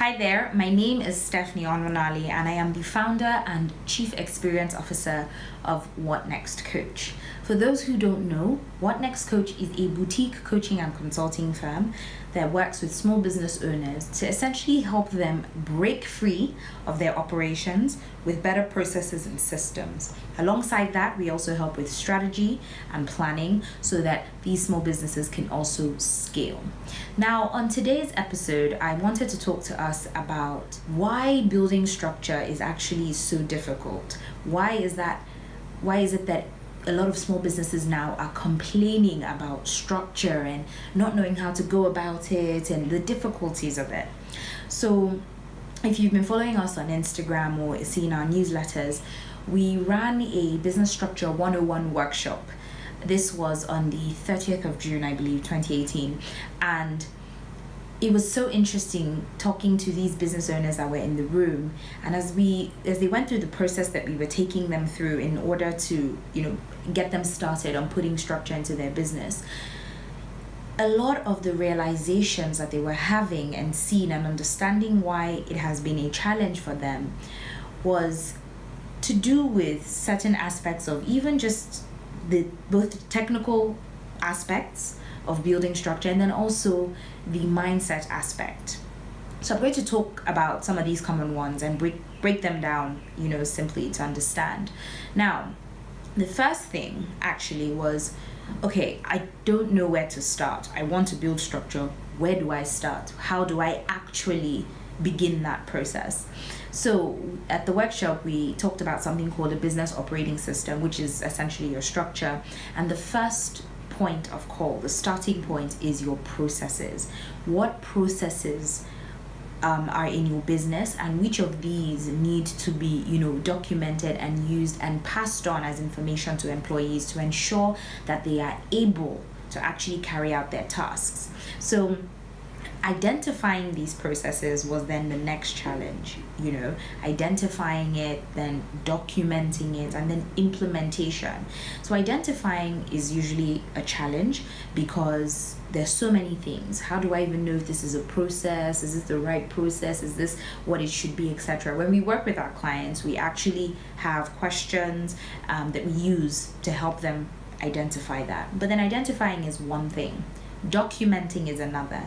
Hi there, my name is Stephanie Onwanali and I am the founder and Chief Experience Officer of What Next Coach. For those who don't know, What Next Coach is a boutique coaching and consulting firm that works with small business owners to essentially help them break free of their operations with better processes and systems. Alongside that, we also help with strategy and planning so that these small businesses can also scale. Now, on today's episode, I wanted to talk to us about why building structure is actually so difficult. Why is it that a lot of small businesses now are complaining about structure and not knowing how to go about it and the difficulties of it? So if you've been following us on Instagram or seen our newsletters, we ran a Business Structure 101 workshop. This was on the 30th of June, I believe, 2018. And it was so interesting talking to these business owners that were in the room. And as they went through the process that we were taking them through in order to, get them started on putting structure into their business, a lot of the realizations that they were having and seeing and understanding why it has been a challenge for them was to do with certain aspects of even just both the technical aspects of building structure and then also the mindset aspect. So I'm going to talk about some of these common ones and break them down, simply to understand. Now, the first thing actually was, okay, I don't know where to start. I want to build structure. Where do I start? How do I actually begin that process? So at the workshop, we talked about something called a business operating system, which is essentially your structure. And the first point of call, the starting point, is your processes. What processes are in your business, and which of these need to be documented and used and passed on as information to employees to ensure that they are able to actually carry out their tasks. So identifying these processes was then the next challenge, identifying it, then documenting it, and then implementation. So identifying is usually a challenge because there's so many things. How do I even know if this is a process? Is this the right process? Is this what it should be, etc.? When we work with our clients, we actually have questions that we use to help them identify that. But then identifying is one thing. Documenting is another.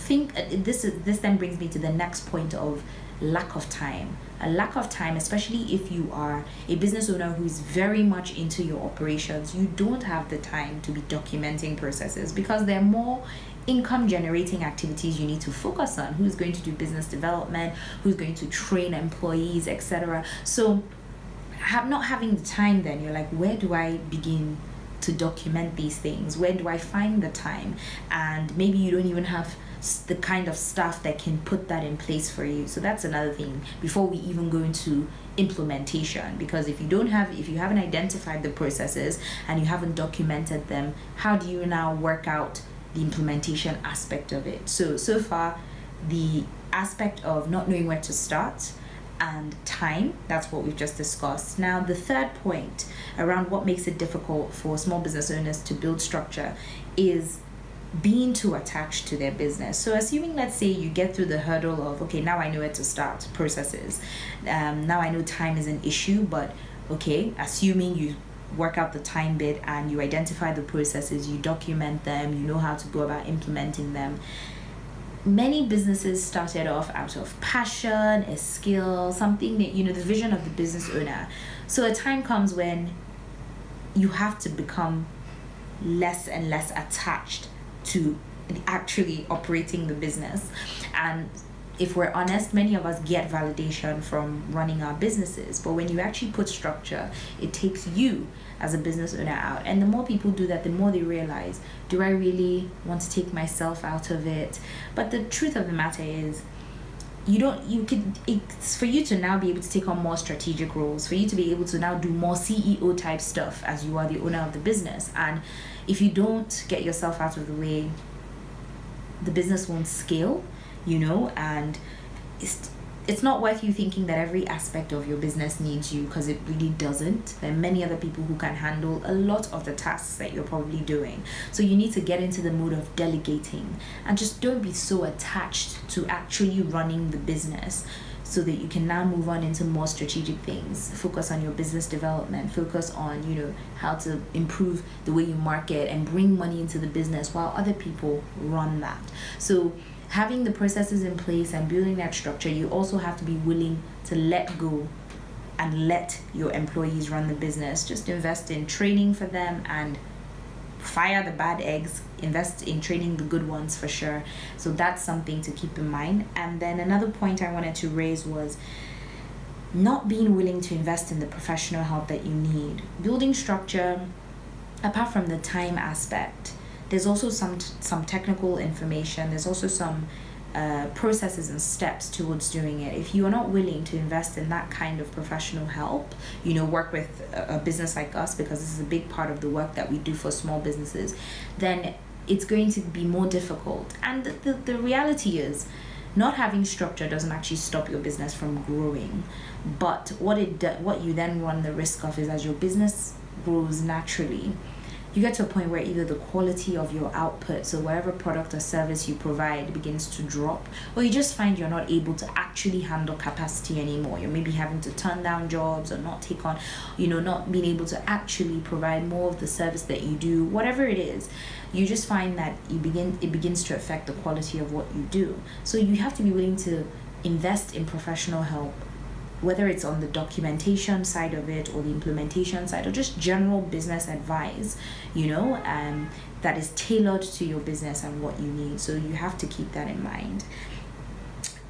This then brings me to the next point of lack of time. A lack of time, especially if you are a business owner who is very much into your operations, you don't have the time to be documenting processes because there are more income generating activities you need to focus on. Who's going to do business development, who's going to train employees, etc. So not having the time, then you're like, where do I begin to document these things? Where do I find the time? And maybe you don't even have the kind of staff that can put that in place for you. So that's another thing before we even go into implementation, because if you haven't identified the processes and you haven't documented them, how do you now work out the implementation aspect of it? So far, the aspect of not knowing where to start and time, that's what we've just discussed. Now, the third point around what makes it difficult for small business owners to build structure is being too attached to their business. So assuming, let's say, you get through the hurdle of, okay, now I know where to start, processes. Now I know time is an issue, but okay, assuming you work out the time bit and you identify the processes, you document them, you know how to go about implementing them. Many businesses started off out of passion, a skill, something that, the vision of the business owner. So a time comes when you have to become less and less attached to actually operating the business. And if we're honest, many of us get validation from running our businesses. But when you actually put structure, it takes you as a business owner out. And the more people do that, the more they realize, do I really want to take myself out of it? But the truth of the matter is, it's for you to now be able to take on more strategic roles, for you to be able to now do more CEO type stuff as you are the owner of the business. And if you don't get yourself out of the way, the business won't scale, and it's not worth you thinking that every aspect of your business needs you, because it really doesn't. There are many other people who can handle a lot of the tasks that you're probably doing. So you need to get into the mode of delegating, and just don't be so attached to actually running the business, so that you can now move on into more strategic things. Focus on your business development, focus on, how to improve the way you market and bring money into the business while other people run that. So having the processes in place and building that structure, you also have to be willing to let go and let your employees run the business. Just invest in training for them and fire the bad eggs, invest in training the good ones for sure. So that's something to keep in mind. And then another point I wanted to raise was not being willing to invest in the professional help that you need. Building structure, apart from the time aspect, there's also some technical information. There's also some processes and steps towards doing it. If you are not willing to invest in that kind of professional help, work with a business like us, because this is a big part of the work that we do for small businesses, then it's going to be more difficult. And the reality is, not having structure doesn't actually stop your business from growing. But what you then run the risk of is, as your business grows naturally, you get to a point where either the quality of your output, so whatever product or service you provide, begins to drop, or you just find you're not able to actually handle capacity anymore. You're maybe having to turn down jobs or not take on, not being able to actually provide more of the service that you do. Whatever it is, you just find that it begins to affect the quality of what you do. So you have to be willing to invest in professional help, whether it's on the documentation side of it or the implementation side, or just general business advice, that is tailored to your business and what you need. So you have to keep that in mind.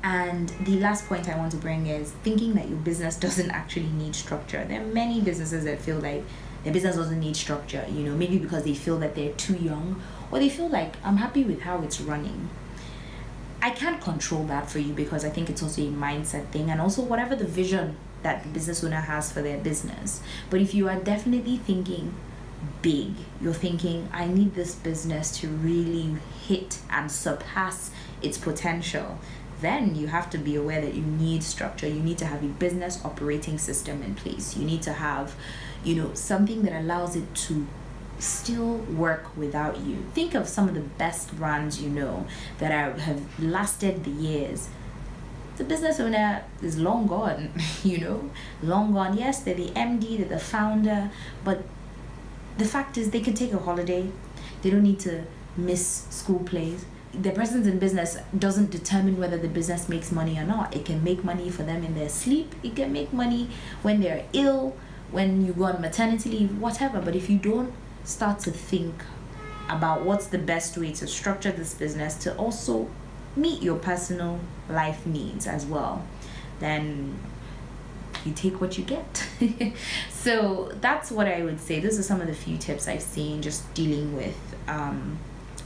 And the last point I want to bring is thinking that your business doesn't actually need structure. There are many businesses that feel like their business doesn't need structure, maybe because they feel that they're too young, or they feel like, I'm happy with how it's running. I can't control that for you, because I think it's also a mindset thing, and also whatever the vision that the business owner has for their business. But if you are definitely thinking big, you're thinking, I need this business to really hit and surpass its potential, then you have to be aware that you need structure. You need to have a business operating system in place. You need to have, something that allows it to still work without you. Think of some of the best brands that have lasted the years. The business owner is long gone, long gone. Yes, they're the MD, they're the founder, but the fact is they can take a holiday. They don't need to miss school plays. Their presence in business doesn't determine whether the business makes money or not. It can make money for them in their sleep. It can make money when they're ill, when you go on maternity leave, whatever. But if you don't start to think about what's the best way to structure this business to also meet your personal life needs as well, then you take what you get. So that's what I would say. Those are some of the few tips I've seen just dealing with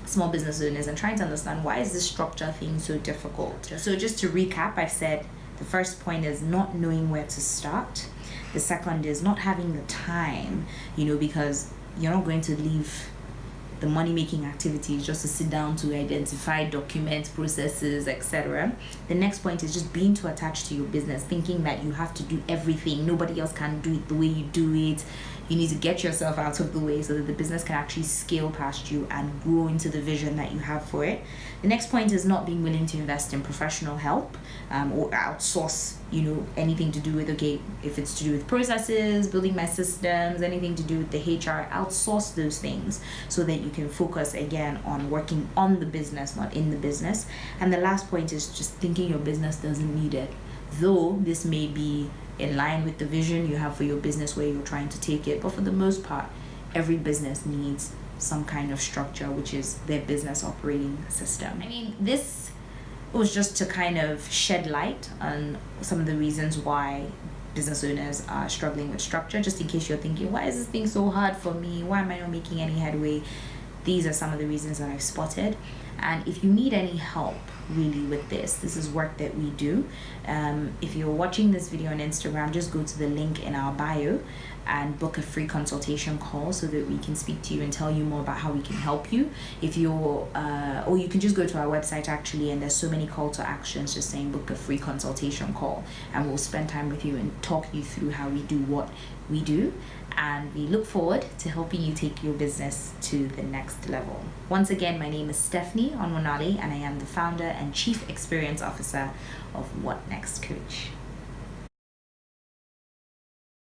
small business owners and trying to understand, why is this structure thing so difficult? So just to recap, I've said the first point is not knowing where to start. The second is not having the time, because you're not going to leave the money-making activities just to sit down to identify, document processes, etc. The next point is just being too attached to your business, thinking that you have to do everything. Nobody else can do it the way you do it. You need to get yourself out of the way so that the business can actually scale past you and grow into the vision that you have for it. The next point is not being willing to invest in professional help or outsource, anything to do with, if it's to do with processes, building my systems, anything to do with the HR, outsource those things so that you can focus again on working on the business, not in the business. And the last point is just thinking your business doesn't need it. Though this may be in line with the vision you have for your business, where you're trying to take it, but for the most part, every business needs some kind of structure, which is their business operating system. This was just to kind of shed light on some of the reasons why business owners are struggling with structure, just in case you're thinking, why is this thing so hard for me? Why am I not making any headway? These are some of the reasons that I've spotted. And if you need any help really with this is work that we do. If you're watching this video on Instagram, just go to the link in our bio and book a free consultation call so that we can speak to you and tell you more about how we can help you. If you're or you can just go to our website actually, and there's so many call to actions just saying book a free consultation call, and we'll spend time with you and talk you through how we do what we do. And we look forward to helping you take your business to the next level. Once again, my name is Stephanie Onwonale, and I am the founder and Chief Experience Officer of What Next Coach.